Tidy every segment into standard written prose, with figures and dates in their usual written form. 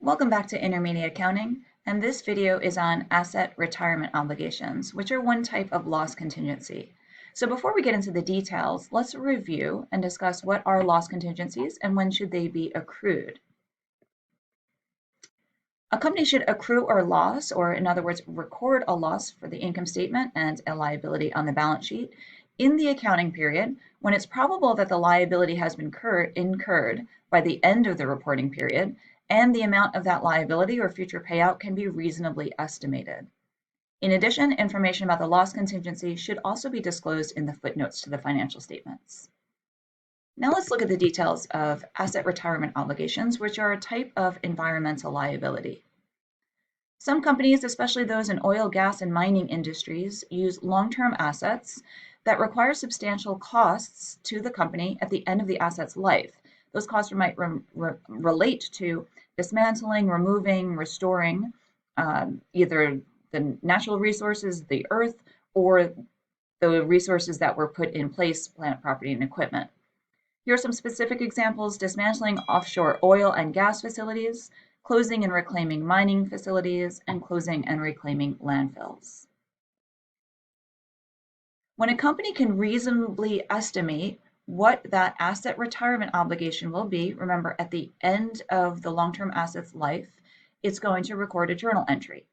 Welcome back to Intermediate Accounting, and this video is on asset retirement obligations, which are one type of loss contingency. So before we get into the details, let's review and discuss what are loss contingencies and when should they be accrued. A company should accrue a loss, or in other words, record a loss for the income statement and a liability on the balance sheet in the accounting period when it's probable that the liability has been incurred by the end of the reporting period and the amount of that liability or future payout can be reasonably estimated. In addition, information about the loss contingency should also be disclosed in the footnotes to the financial statements. Now let's look at the details of asset retirement obligations, which are a type of environmental liability. Some companies, especially those in oil, gas, and mining industries, use long-term assets that require substantial costs to the company at the end of the asset's life. Those costs might relate to dismantling, removing, restoring either the natural resources, the earth, or the resources that were put in place, plant, property, and equipment. Here are some specific examples: dismantling offshore oil and gas facilities, closing and reclaiming mining facilities, and closing and reclaiming landfills. When a company can reasonably estimate what that asset retirement obligation will be, remember at the end of the long-term asset's life, it's going to record a journal entry.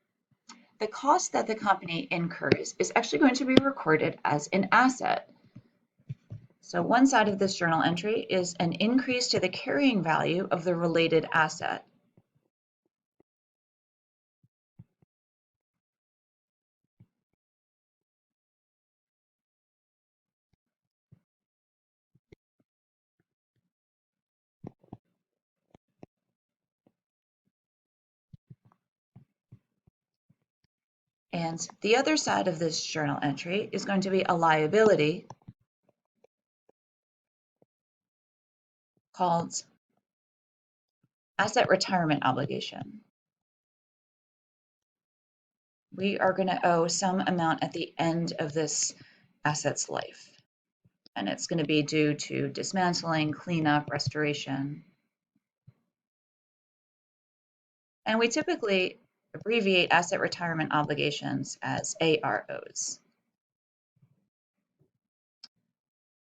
The cost that the company incurs is actually going to be recorded as an asset. So one side of this journal entry is an increase to the carrying value of the related asset. And the other side of this journal entry is going to be a liability called asset retirement obligation. We are going to owe some amount at the end of this asset's life. And it's going to be due to dismantling, cleanup, restoration. And we typically abbreviate asset retirement obligations as AROs.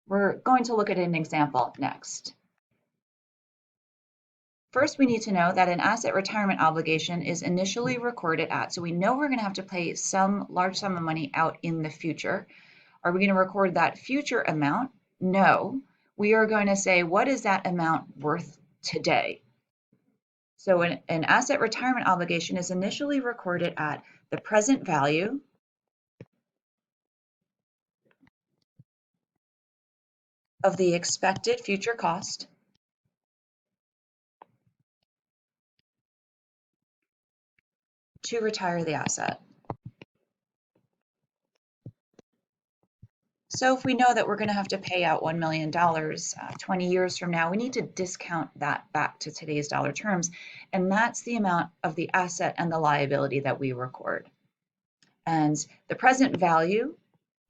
We're going to look at an example next. First, we need to know that an asset retirement obligation is initially recorded at, so we know we're going to have to pay some large sum of money out in the future. Are we going to record that future amount? No. We are going to say, what is that amount worth today? So an asset retirement obligation is initially recorded at the present value of the expected future cost to retire the asset. So if we know that we're going to have to pay out $1 million 20 years from now, we need to discount that back to today's dollar terms. And that's the amount of the asset and the liability that we record. And the present value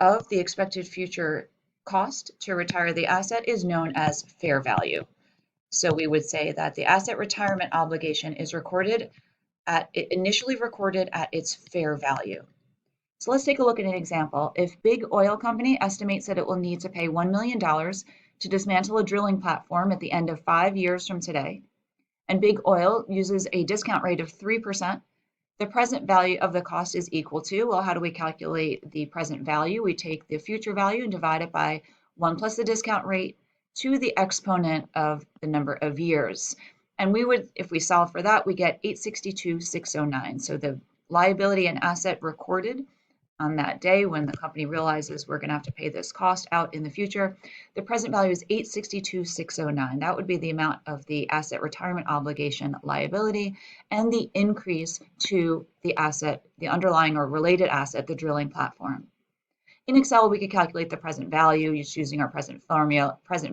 of the expected future cost to retire the asset is known as fair value. So we would say that the asset retirement obligation is initially recorded at its fair value. So let's take a look at an example. If Big Oil Company estimates that it will need to pay $1 million to dismantle a drilling platform at the end of 5 years from today, and Big Oil uses a discount rate of 3%, the present value of the cost is equal to, well, how do we calculate the present value? We take the future value and divide it by 1 plus the discount rate to the exponent of the number of years. And we would, if we solve for that, we get 862,609. So the liability and asset recorded on that day when the company realizes we're going to have to pay this cost out in the future, the present value is 862,609. That would be the amount of the asset retirement obligation liability and the increase to the asset, the underlying or related asset, the drilling platform. In Excel, we could calculate the present value just using our present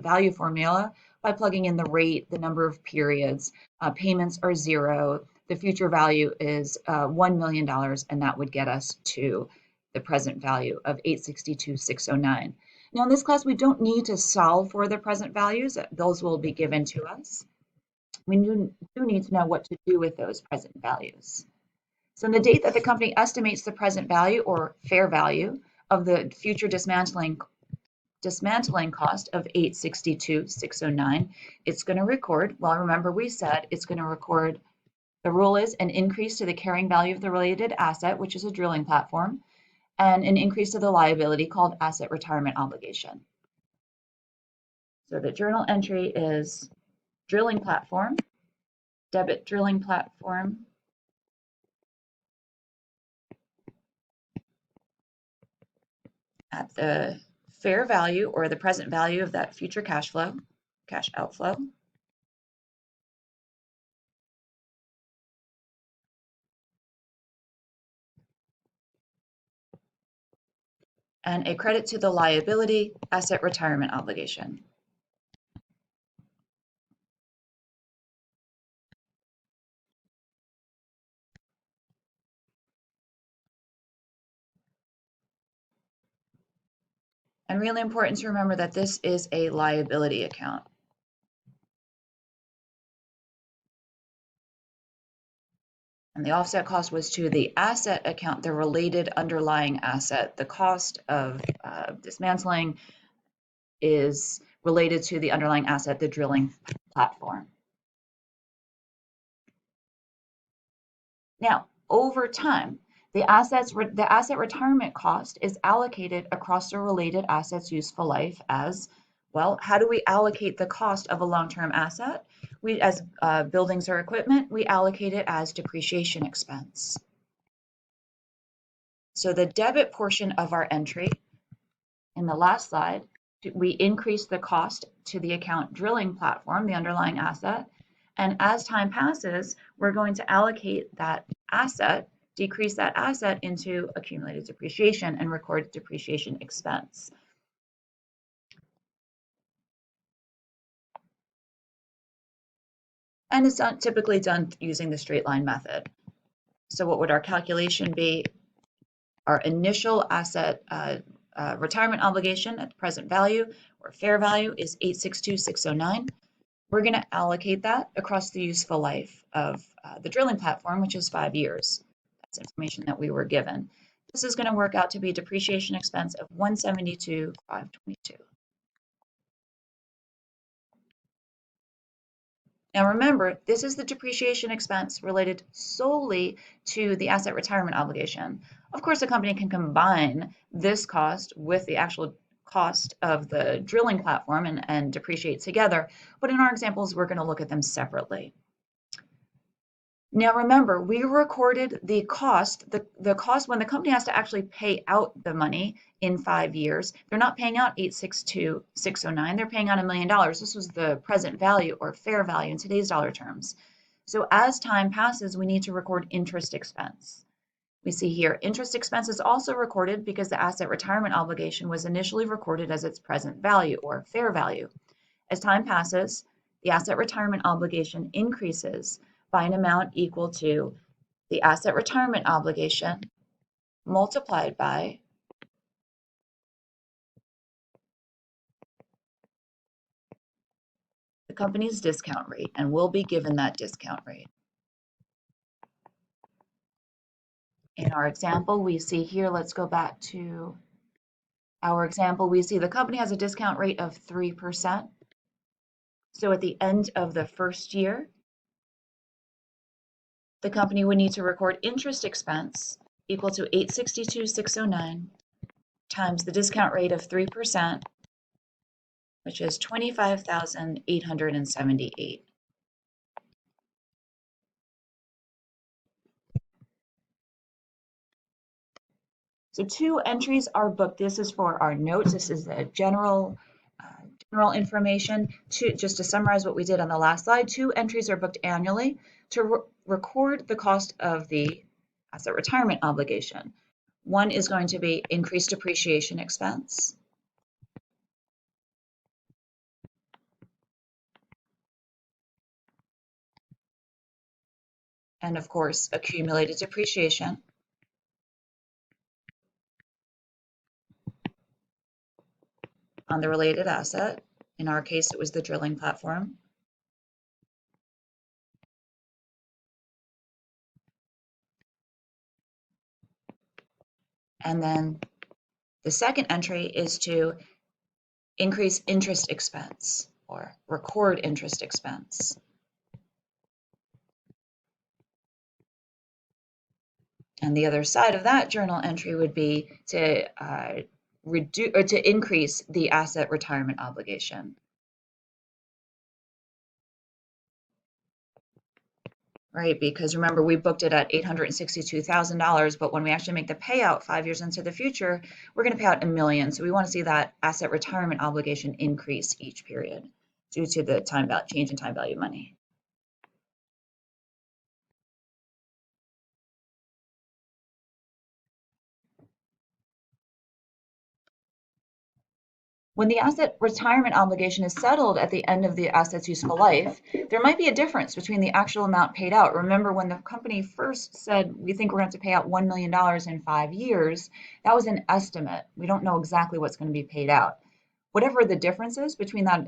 value formula by plugging in the rate, the number of periods, payments are 0, the future value is $1 million, and that would get us to the present value of 862,609. Now in this class, we don't need to solve for the present values. Those will be given to us. we do need to know what to do with those present values. So on the date that the company estimates the present value or fair value of the future dismantling cost of 862,609, it's going to record, well, remember we said it's going to record, the rule is an increase to the carrying value of the related asset, which is a drilling platform, and an increase to the liability called asset retirement obligation. So the journal entry is drilling platform, debit drilling platform, at the fair value or the present value of that future cash flow, cash outflow. And a credit to the liability, asset retirement obligation. And really important to remember that this is a liability account. And the offset cost was to the asset account, the related underlying asset. The cost of dismantling is related to the underlying asset, the drilling platform. Now, over time, the asset retirement cost is allocated across the related assets useful life as, well, how do we allocate the cost of a long-term asset? We, as buildings or equipment, we allocate it as depreciation expense. So the debit portion of our entry in the last slide, we increase the cost to the account drilling platform, the underlying asset. And as time passes, we're going to allocate that asset, decrease that asset into accumulated depreciation and record depreciation expense. And it's typically done using the straight line method. So what would our calculation be? Our initial asset retirement obligation at the present value or fair value is 862,609. We're going to allocate that across the useful life of the drilling platform, which is 5 years. That's information that we were given. This is going to work out to be a depreciation expense of 172,522. Now remember, this is the depreciation expense related solely to the asset retirement obligation. Of course, a company can combine this cost with the actual cost of the drilling platform and depreciate together, but in our examples, we're going to look at them separately. Now remember, we recorded the cost, the cost when the company has to actually pay out the money in 5 years. They're not paying out 862,609, they're paying out $1 million. This was the present value or fair value in today's dollar terms. So as time passes, we need to record interest expense. We see here, interest expense is also recorded because the asset retirement obligation was initially recorded as its present value or fair value. As time passes, the asset retirement obligation increases by an amount equal to the asset retirement obligation multiplied by the company's discount rate, and we'll be given that discount rate. In our example, we see here, let's go back to our example, we see the company has a discount rate of 3%. So at the end of the first year, the company would need to record interest expense equal to 862,609 times the discount rate of 3%, which is 25,878. So 2 entries are booked. This is for our notes. This is the general information. Just to summarize what we did on the last slide, 2 entries are booked annually to record the cost of the asset retirement obligation. One is going to be increased depreciation expense. And of course, accumulated depreciation. On the related asset. In our case, it was the drilling platform. And then the second entry is to increase interest expense or record interest expense. And the other side of that journal entry would be to reduce or to increase the asset retirement obligation. Right, because remember we booked it at $862,000, but when we actually make the payout 5 years into the future, we're going to pay out $1 million. So we want to see that asset retirement obligation increase each period due to the change in time value of money. When the asset retirement obligation is settled at the end of the asset's useful life, there might be a difference between the actual amount paid out. Remember, when the company first said, we think we're going to have to pay out $1 million in 5 years, that was an estimate. We don't know exactly what's going to be paid out. Whatever the difference is between that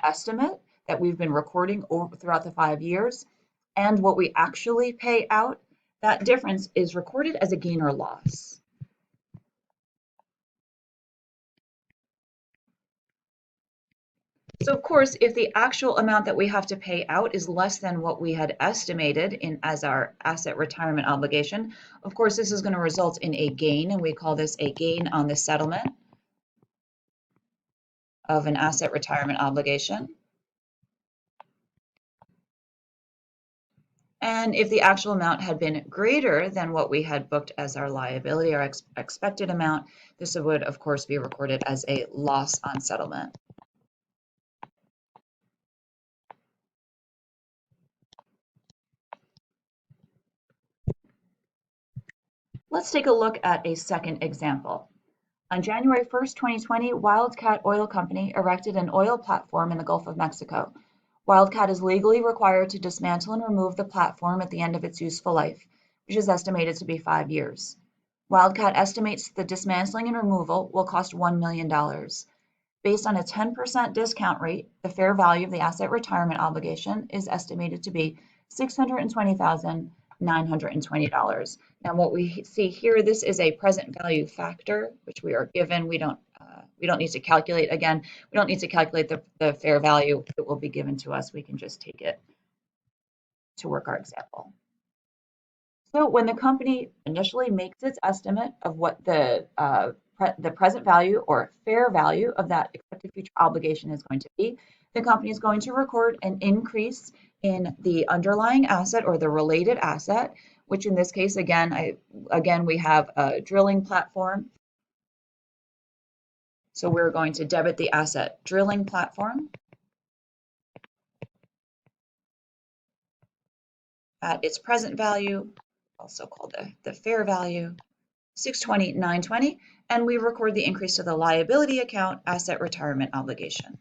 estimate that we've been recording throughout the 5 years and what we actually pay out, that difference is recorded as a gain or loss. So of course, if the actual amount that we have to pay out is less than what we had estimated as our asset retirement obligation, of course, this is going to result in a gain, and we call this a gain on the settlement of an asset retirement obligation. And if the actual amount had been greater than what we had booked as our liability, our expected amount, this would, of course, be recorded as a loss on settlement. Let's take a look at a second example. On January 1st, 2020, Wildcat Oil Company erected an oil platform in the Gulf of Mexico. Wildcat is legally required to dismantle and remove the platform at the end of its useful life, which is estimated to be 5 years. Wildcat estimates the dismantling and removal will cost $1 million. Based on a 10% discount rate, the fair value of the asset retirement obligation is estimated to be $620,920. Now, what we see here, this is a present value factor, which we are given. We don't need to calculate. Again, we don't need to calculate the fair value. It will be given to us. We can just take it to work our example. So when the company initially makes its estimate of what the present value or fair value of that expected future obligation is going to be, the company is going to record an increase in the underlying asset or the related asset, which in this case, again, we have a drilling platform. So we're going to debit the asset drilling platform at its present value, also called the fair value, $620,920, and we record the increase to the liability account asset retirement obligation.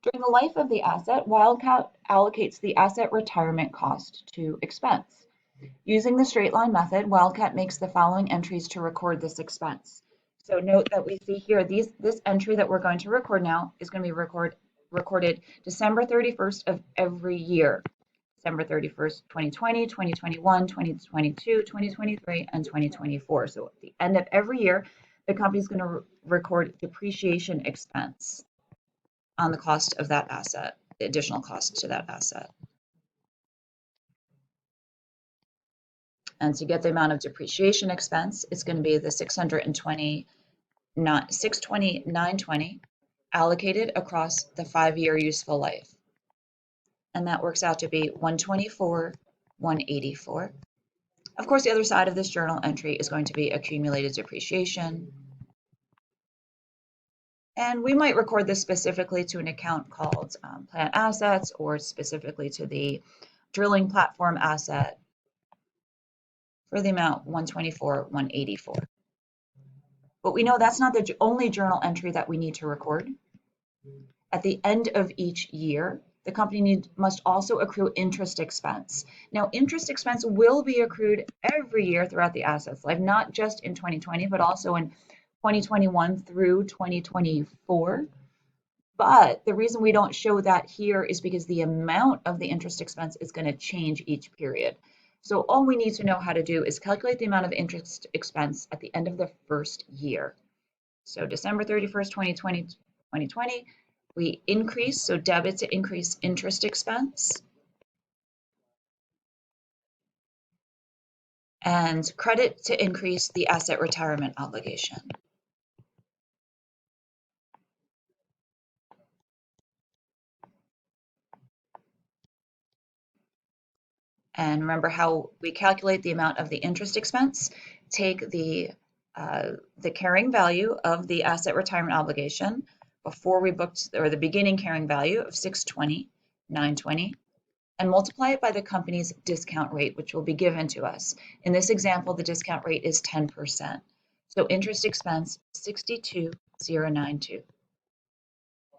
During the life of the asset, Wildcat allocates the asset retirement cost to expense. Using the straight line method, Wildcat makes the following entries to record this expense. So note that we see here, this entry that we're going to record now is going to be recorded December 31st of every year. December 31st, 2020, 2021, 2022, 2023, and 2024. So at the end of every year, the company is going to record depreciation expense on the cost of that asset, the additional cost to that asset. And to get the amount of depreciation expense, it's going to be the $620,920 allocated across the 5-year useful life. And that works out to be $124,184. Of course, the other side of this journal entry is going to be accumulated depreciation. And we might record this specifically to an account called plant assets or specifically to the drilling platform asset for the amount $124,184. But we know that's not the only journal entry that we need to record. At the end of each year, the company must also accrue interest expense. Now, interest expense will be accrued every year throughout the asset's life, not just in 2020, but also in 2021 through 2024. But the reason we don't show that here is because the amount of the interest expense is going to change each period. So all we need to know how to do is calculate the amount of interest expense at the end of the first year. So December 31st, 2020, we increase, so debit to increase interest expense, and credit to increase the asset retirement obligation. And remember how we calculate the amount of the interest expense. Take the carrying value of the asset retirement obligation before we booked, or the beginning carrying value of 620, 920, and multiply it by the company's discount rate, which will be given to us. In this example, the discount rate is 10%. So interest expense 62,092.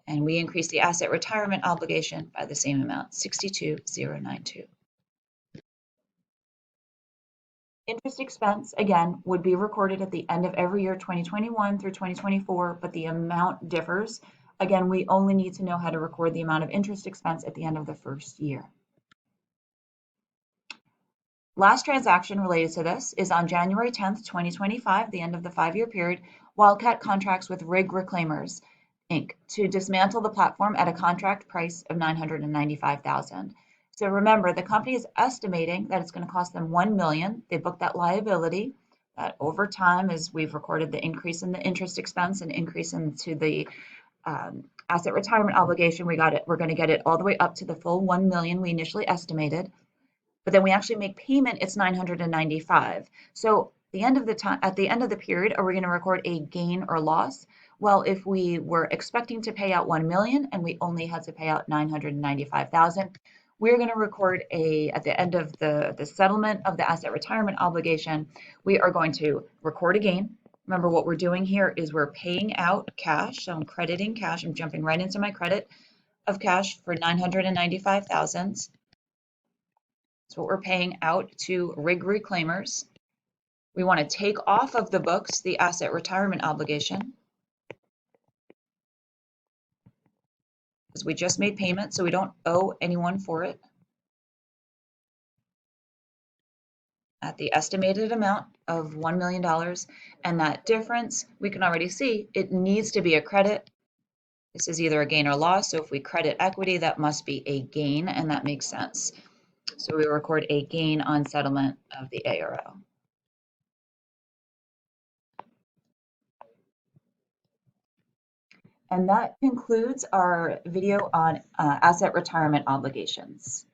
And we increase the asset retirement obligation by the same amount, 62,092. Interest expense, again, would be recorded at the end of every year, 2021 through 2024, but the amount differs. Again, we only need to know how to record the amount of interest expense at the end of the first year. Last transaction related to this is on January 10th, 2025, the end of the 5-year period. Wildcat contracts with Rig Reclaimers, Inc. to dismantle the platform at a contract price of $995,000. So remember, the company is estimating that it's going to cost them $1 million. They booked that liability. That over time, as we've recorded the increase in the interest expense and increase into the asset retirement obligation, we're going to get it all the way up to the full $1 million we initially estimated. But then we actually make payment, it's 995. So at the end of the period, are we going to record a gain or loss? Well, if we were expecting to pay out 1 million and we only had to pay out 995,000, we're going to record at the end of the settlement of the asset retirement obligation, we are going to record a gain. Remember, what we're doing here is we're paying out cash. So I'm crediting cash. I'm jumping right into my credit of cash for 995,000. That's what we're paying out to Rig Reclaimers. We want to take off of the books the asset retirement obligation, because we just made payment, so we don't owe anyone for it, at the estimated amount of $1 million. And that difference, we can already see, it needs to be a credit. This is either a gain or loss. So if we credit equity, that must be a gain, and that makes sense. So we record a gain on settlement of the ARO. And that concludes our video on asset retirement obligations.